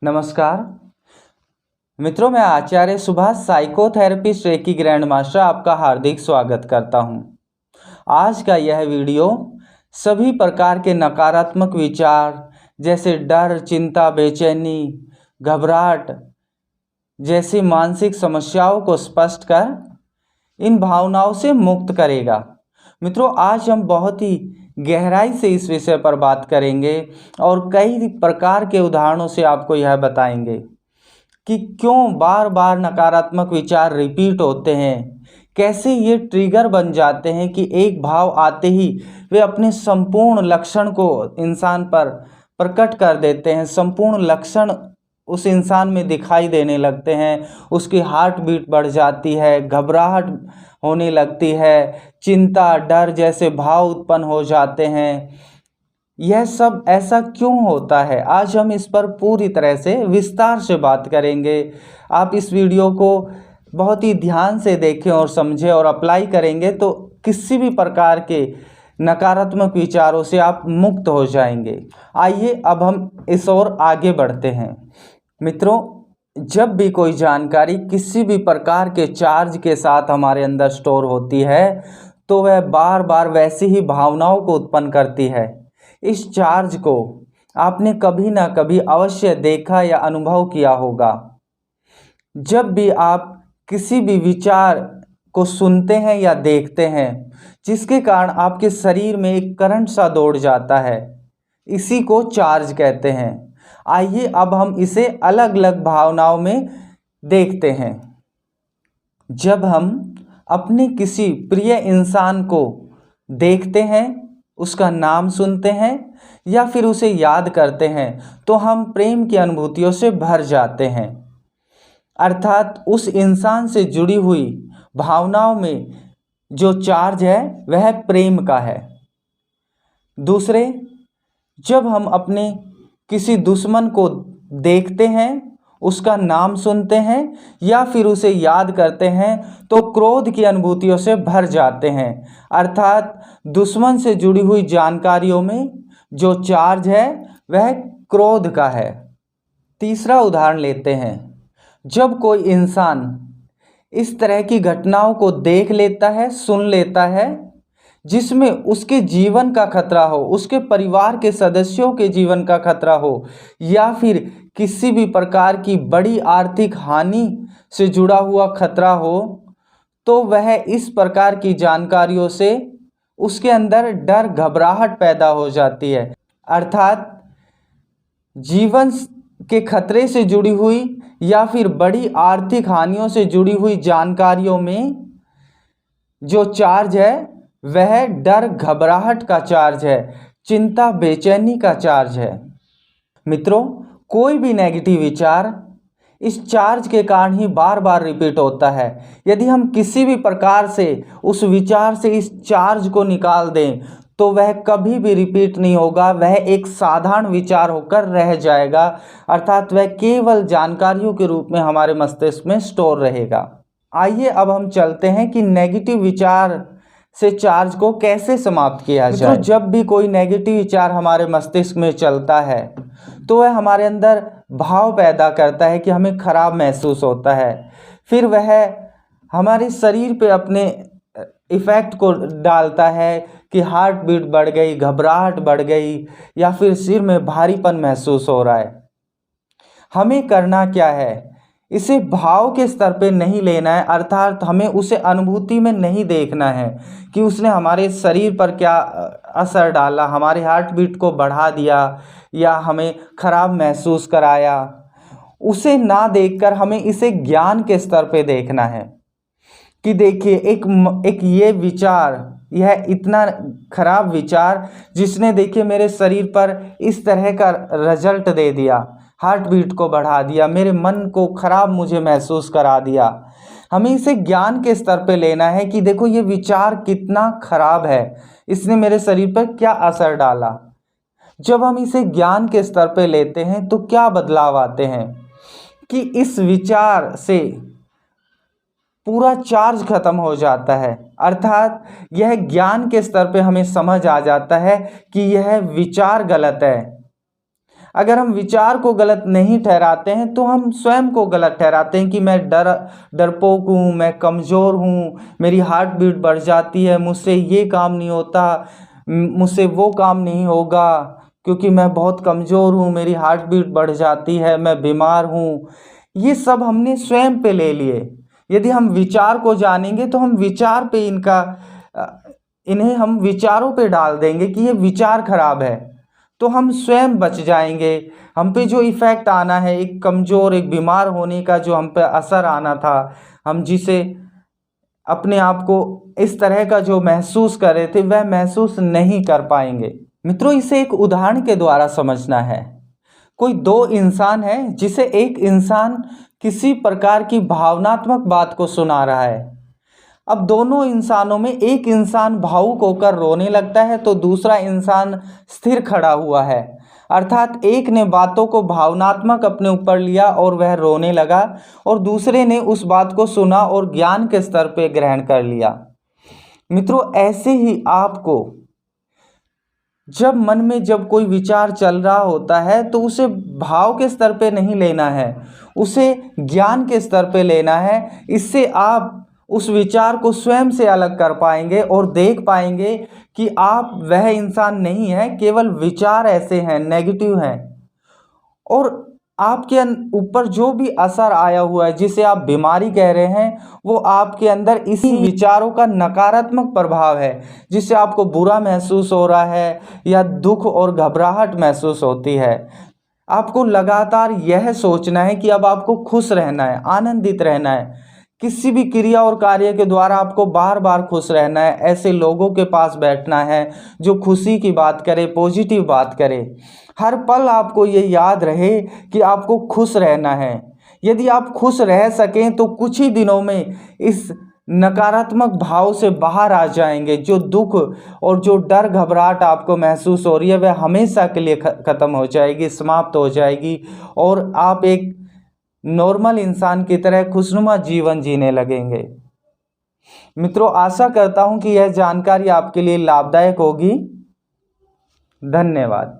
नमस्कार मित्रों, मैं Acharya Subhash psychotherapist reiki grand master आपका हार्दिक स्वागत करता हूं। आज का यह वीडियो सभी प्रकार के नकारात्मक विचार जैसे डर, चिंता, बेचैनी, घबराहट जैसी मानसिक समस्याओं को स्पष्ट कर इन भावनाओं से मुक्त करेगा। मित्रों, आज हम बहुत ही गहराई से इस विषय पर बात करेंगे और कई प्रकार के उदाहरणों से आपको यह बताएंगे कि क्यों बार बार नकारात्मक विचार रिपीट होते हैं, कैसे ये ट्रिगर बन जाते हैं कि एक भाव आते ही वे अपने संपूर्ण लक्षण को इंसान पर प्रकट कर देते हैं। संपूर्ण लक्षण उस इंसान में दिखाई देने लगते हैं, उसकी हार्ट बीट बढ़ जाती है, घबराहट होने लगती है, चिंता, डर जैसे भाव उत्पन्न हो जाते हैं। यह सब ऐसा क्यों होता है, आज हम इस पर पूरी तरह से विस्तार से बात करेंगे। आप इस वीडियो को बहुत ही ध्यान से देखें और समझें और अप्लाई करेंगे तो किसी भी प्रकार के नकारात्मक विचारों से आप मुक्त हो जाएंगे। आइए अब हम इस ओर आगे बढ़ते हैं। मित्रों, जब भी कोई जानकारी किसी भी प्रकार के चार्ज के साथ हमारे अंदर स्टोर होती है तो वह बार बार वैसी ही भावनाओं को उत्पन्न करती है। इस चार्ज को आपने कभी ना कभी अवश्य देखा या अनुभव किया होगा। जब भी आप किसी भी विचार को सुनते हैं या देखते हैं जिसके कारण आपके शरीर में एक करंट सा दौड़ जाता है, इसी को चार्ज कहते हैं। आइए अब हम इसे अलग अलग भावनाओं में देखते हैं। जब हम अपने किसी प्रिय इंसान को देखते हैं, उसका नाम सुनते हैं या फिर उसे याद करते हैं तो हम प्रेम की अनुभूतियों से भर जाते हैं। अर्थात उस इंसान से जुड़ी हुई भावनाओं में जो चार्ज है वह प्रेम का है। दूसरे, जब हम अपने किसी दुश्मन को देखते हैं, उसका नाम सुनते हैं या फिर उसे याद करते हैं तो क्रोध की अनुभूतियों से भर जाते हैं। अर्थात दुश्मन से जुड़ी हुई जानकारियों में जो चार्ज है वह क्रोध का है। तीसरा उदाहरण लेते हैं। जब कोई इंसान इस तरह की घटनाओं को देख लेता है, सुन लेता है जिसमें उसके जीवन का खतरा हो, उसके परिवार के सदस्यों के जीवन का खतरा हो या फिर किसी भी प्रकार की बड़ी आर्थिक हानि से जुड़ा हुआ खतरा हो, तो वह इस प्रकार की जानकारियों से उसके अंदर डर, घबराहट पैदा हो जाती है। अर्थात जीवन के खतरे से जुड़ी हुई या फिर बड़ी आर्थिक हानियों से जुड़ी हुई जानकारियों में जो चार्ज है वह डर, घबराहट का चार्ज है, चिंता, बेचैनी का चार्ज है। मित्रों, कोई भी नेगेटिव विचार इस चार्ज के कारण ही बार बार रिपीट होता है। यदि हम किसी भी प्रकार से उस विचार से इस चार्ज को निकाल दें तो वह कभी भी रिपीट नहीं होगा, वह एक साधारण विचार होकर रह जाएगा। अर्थात वह केवल जानकारियों के रूप में हमारे मस्तिष्क में स्टोर रहेगा। आइए अब हम चलते हैं कि नेगेटिव विचार से चार्ज को कैसे समाप्त किया जाए। तो जब भी कोई नेगेटिव विचार हमारे मस्तिष्क में चलता है तो वह हमारे अंदर भाव पैदा करता है कि हमें खराब महसूस होता है। फिर वह हमारे शरीर पे अपने इफ़ेक्ट को डालता है कि हार्ट बीट बढ़ गई, घबराहट बढ़ गई या फिर सिर में भारीपन महसूस हो रहा है। हमें करना क्या है, इसे भाव के स्तर पे नहीं लेना है। अर्थात हमें उसे अनुभूति में नहीं देखना है कि उसने हमारे शरीर पर क्या असर डाला, हमारे हार्ट बीट को बढ़ा दिया या हमें खराब महसूस कराया। उसे ना देखकर हमें इसे ज्ञान के स्तर पे देखना है कि देखिए एक ये विचार, यह इतना खराब विचार जिसने देखिए मेरे शरीर पर इस तरह का रिजल्ट दे दिया, हार्ट बीट को बढ़ा दिया, मेरे मन को खराब मुझे महसूस करा दिया। हमें इसे ज्ञान के स्तर पे लेना है कि देखो ये विचार कितना खराब है, इसने मेरे शरीर पर क्या असर डाला। जब हम इसे ज्ञान के स्तर पे लेते हैं तो क्या बदलाव आते हैं कि इस विचार से पूरा चार्ज खत्म हो जाता है। अर्थात यह ज्ञान के स्तर पे हमें समझ आ जाता है कि यह विचार गलत है। अगर हम विचार को गलत नहीं ठहराते हैं तो हम स्वयं को गलत ठहराते हैं कि मैं डरपोक हूँ, मैं कमज़ोर हूँ, मेरी हार्ट बीट बढ़ जाती है, मुझसे ये काम नहीं होता, मुझसे वो काम नहीं होगा क्योंकि मैं बहुत कमज़ोर हूँ, मेरी हार्ट बीट बढ़ जाती है, मैं बीमार हूँ। ये सब हमने स्वयं पे ले लिए। यदि हम विचार को जानेंगे तो हम विचार पे इन्हें हम विचारों पे डाल देंगे कि ये विचार खराब है, तो हम स्वयं बच जाएंगे। हम पे जो इफ़ेक्ट आना है, एक कमज़ोर, एक बीमार होने का जो हम पे असर आना था, हम जिसे अपने आप को इस तरह का जो महसूस कर रहे थे वह महसूस नहीं कर पाएंगे। मित्रों, इसे एक उदाहरण के द्वारा समझना है। कोई दो इंसान है जिसे एक इंसान किसी प्रकार की भावनात्मक बात को सुना रहा है। अब दोनों इंसानों में एक इंसान भावुक होकर रोने लगता है तो दूसरा इंसान स्थिर खड़ा हुआ है। अर्थात एक ने बातों को भावनात्मक अपने ऊपर लिया और वह रोने लगा, और दूसरे ने उस बात को सुना और ज्ञान के स्तर पर ग्रहण कर लिया। मित्रों, ऐसे ही आपको जब मन में जब कोई विचार चल रहा होता है तो उसे भाव के स्तर पे नहीं लेना है, उसे ज्ञान के स्तर पे लेना है। इससे आप उस विचार को स्वयं से अलग कर पाएंगे और देख पाएंगे कि आप वह इंसान नहीं है, केवल विचार ऐसे हैं, नेगेटिव हैं। और आपके ऊपर जो भी असर आया हुआ है, जिसे आप बीमारी कह रहे हैं, वो आपके अंदर इसी विचारों का नकारात्मक प्रभाव है, जिससे आपको बुरा महसूस हो रहा है या दुख और घबराहट महसूस होती है। आपको लगातार यह सोचना है कि अब आपको खुश रहना है, आनंदित रहना है। किसी भी क्रिया और कार्य के द्वारा आपको बार बार खुश रहना है। ऐसे लोगों के पास बैठना है जो खुशी की बात करे, पॉजिटिव बात करे। हर पल आपको ये याद रहे कि आपको खुश रहना है। यदि आप खुश रह सकें तो कुछ ही दिनों में इस नकारात्मक भाव से बाहर आ जाएंगे। जो दुख और जो डर घबराहट आपको महसूस हो रही है वह हमेशा के लिए ख़त्म हो जाएगी, समाप्त हो जाएगी, और आप एक नॉर्मल इंसान की तरह खुशनुमा जीवन जीने लगेंगे। मित्रों, आशा करता हूं कि यह जानकारी आपके लिए लाभदायक होगी। धन्यवाद।